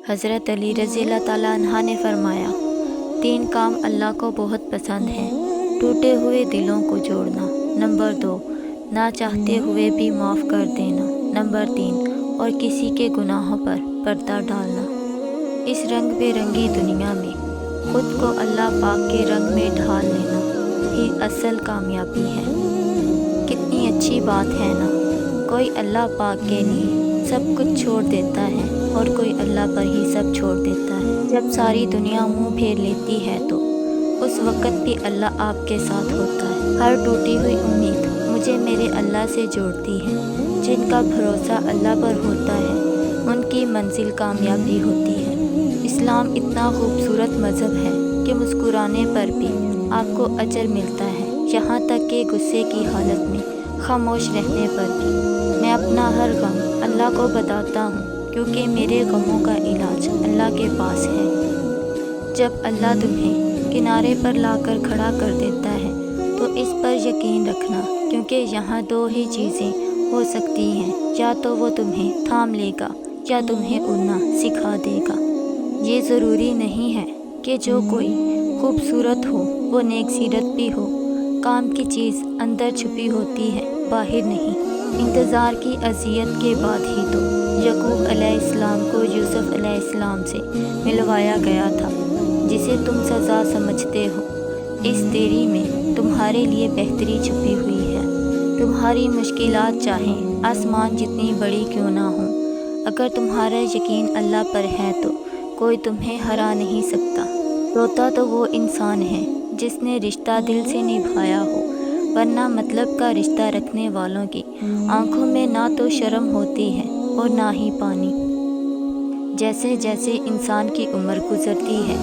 حضرت علی رضی اللہ تعالیٰ عنہ نے فرمایا، 3 کام اللہ کو بہت پسند ہیں: ٹوٹے ہوئے دلوں کو جوڑنا، نمبر 2 نہ چاہتے ہوئے بھی معاف کر دینا، نمبر 3 اور کسی کے گناہوں پر پردہ ڈالنا۔ اس رنگ برنگی دنیا میں خود کو اللہ پاک کے رنگ میں ڈھال لینا ہی اصل کامیابی ہے۔ کتنی اچھی بات ہے نا، کوئی اللہ پاک کے لیے سب کچھ چھوڑ دیتا ہے اور کوئی اللہ پر ہی سب چھوڑ دیتا ہے۔ جب ساری دنیا منہ پھیر لیتی ہے تو اس وقت بھی اللہ آپ کے ساتھ ہوتا ہے۔ ہر ٹوٹی ہوئی امید مجھے میرے اللہ سے جوڑتی ہے۔ جن کا بھروسہ اللہ پر ہوتا ہے ان کی منزل کامیابی ہوتی ہے۔ اسلام اتنا خوبصورت مذہب ہے کہ مسکرانے پر بھی آپ کو اجر ملتا ہے، یہاں تک کہ غصے کی حالت میں خاموش رہنے پر بھی۔ میں اپنا ہر غم اللہ کو بتاتا ہوں کیونکہ میرے غموں کا علاج اللہ کے پاس ہے۔ جب اللہ تمہیں کنارے پر لا کر کھڑا کر دیتا ہے تو اس پر یقین رکھنا، کیونکہ یہاں 2 ہی چیزیں ہو سکتی ہیں، یا تو وہ تمہیں تھام لے گا یا تمہیں اڑنا سکھا دے گا۔ یہ ضروری نہیں ہے کہ جو کوئی خوبصورت ہو وہ نیک سیرت بھی ہو۔ کام کی چیز اندر چھپی ہوتی ہے، باہر نہیں۔ انتظار کی اذیت کے بعد ہی تو یعقوب علیہ السلام کو یوسف علیہ السلام سے ملوایا گیا تھا، جسے تم سزا سمجھتے ہو۔ اس دیری میں تمہارے لیے بہتری چھپی ہوئی ہے۔ تمہاری مشکلات چاہیں آسمان جتنی بڑی کیوں نہ ہوں، اگر تمہارا یقین اللہ پر ہے تو کوئی تمہیں ہرا نہیں سکتا۔ روتا تو وہ انسان ہے جس نے رشتہ دل سے نبھایا ہو، ورنہ مطلب کا رشتہ رکھنے والوں کی آنکھوں میں نہ تو شرم ہوتی ہے اور نہ ہی پانی۔ جیسے جیسے انسان کی عمر گزرتی ہے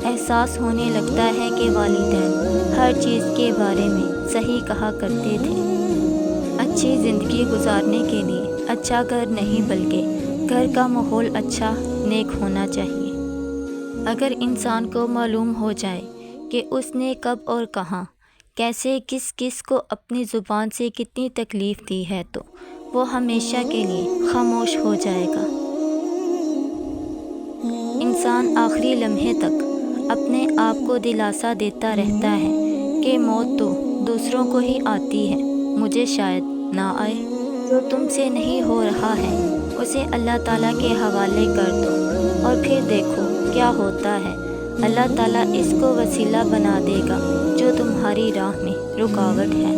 احساس ہونے لگتا ہے کہ والدین ہر چیز کے بارے میں صحیح کہا کرتے تھے۔ اچھی زندگی گزارنے کے لیے اچھا گھر نہیں بلکہ گھر کا ماحول اچھا نیک ہونا چاہیے۔ اگر انسان کو معلوم ہو جائے کہ اس نے کب اور کہاں کیسے کس کس کو اپنی زبان سے کتنی تکلیف دی ہے تو وہ ہمیشہ کے لیے خاموش ہو جائے گا۔ انسان آخری لمحے تک اپنے آپ کو دلاسا دیتا رہتا ہے کہ موت تو دوسروں کو ہی آتی ہے، مجھے شاید نہ آئے۔ جو تم سے نہیں ہو رہا ہے اسے اللہ تعالیٰ کے حوالے کر دو اور پھر دیکھو کیا ہوتا ہے۔ اللہ تعالیٰ اس کو وسیلہ بنا دے گا جو تمہاری راہ میں رکاوٹ ہے۔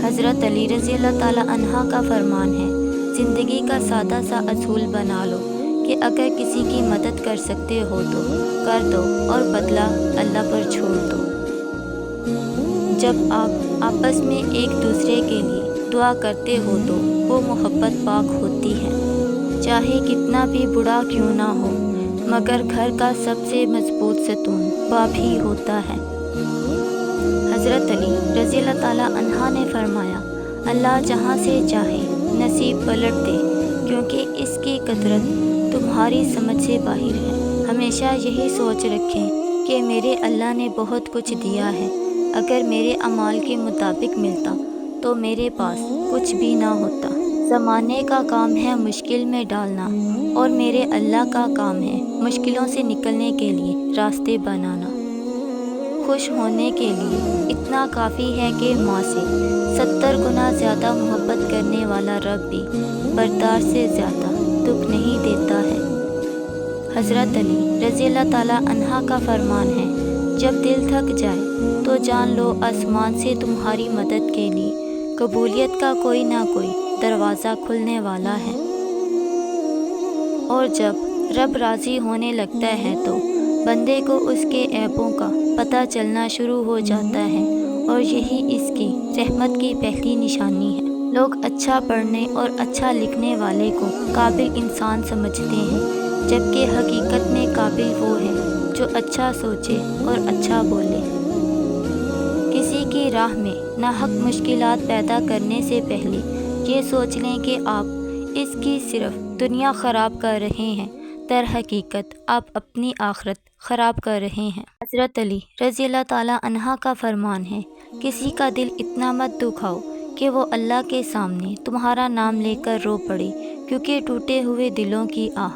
حضرت علی رضی اللہ تعالیٰ عنہ کا فرمان ہے، زندگی کا سادہ سا اصول بنا لو کہ اگر کسی کی مدد کر سکتے ہو تو کر دو اور بدلہ اللہ پر چھوڑ دو۔ جب آپ آپس میں ایک دوسرے کے لیے دعا کرتے ہو تو وہ محبت پاک ہوتی ہے، چاہے کتنا بھی بڑا کیوں نہ ہو، مگر گھر کا سب سے مضبوط ستون باپ ہی ہوتا ہے۔ حضرت علی رضی اللہ تعالیٰ عنہ نے فرمایا، اللہ جہاں سے چاہے نصیب پلٹ دے، کیونکہ اس کی قدرت تمہاری سمجھ سے باہر ہے۔ ہمیشہ یہی سوچ رکھیں کہ میرے اللہ نے بہت کچھ دیا ہے، اگر میرے اعمال کے مطابق ملتا تو میرے پاس کچھ بھی نہ ہوتا۔ زمانے کا کام ہے مشکل میں ڈالنا اور میرے اللہ کا کام ہے مشکلوں سے نکلنے کے لیے راستے بنانا۔ خوش ہونے کے لیے اتنا کافی ہے کہ ماں سے 70 گنا زیادہ محبت کرنے والا رب بھی بردار سے زیادہ دکھ نہیں دیتا ہے۔ حضرت علی رضی اللہ تعالیٰ عنہ کا فرمان ہے، جب دل تھک جائے تو جان لو آسمان سے تمہاری مدد کے لیے قبولیت کا کوئی نہ کوئی دروازہ کھلنے والا ہے۔ اور جب رب راضی ہونے لگتا ہے تو بندے کو اس کے عیبوں کا پتہ چلنا شروع ہو جاتا ہے، اور یہی اس کی رحمت کی پہلی نشانی ہے۔ لوگ اچھا پڑھنے اور اچھا لکھنے والے کو قابل انسان سمجھتے ہیں، جبکہ حقیقت میں قابل وہ ہے جو اچھا سوچے اور اچھا بولے۔ کسی کی راہ میں ناحق مشکلات پیدا کرنے سے پہلے یہ سوچ لیں کہ آپ اس کی صرف دنیا خراب کر رہے ہیں، در حقیقت آپ اپنی آخرت خراب کر رہے ہیں۔ حضرت علی رضی اللہ تعالیٰ عنہ کا فرمان ہے، کسی کا دل اتنا مت دکھاؤ کہ وہ اللہ کے سامنے تمہارا نام لے کر رو پڑے، کیونکہ ٹوٹے ہوئے دلوں کی آہ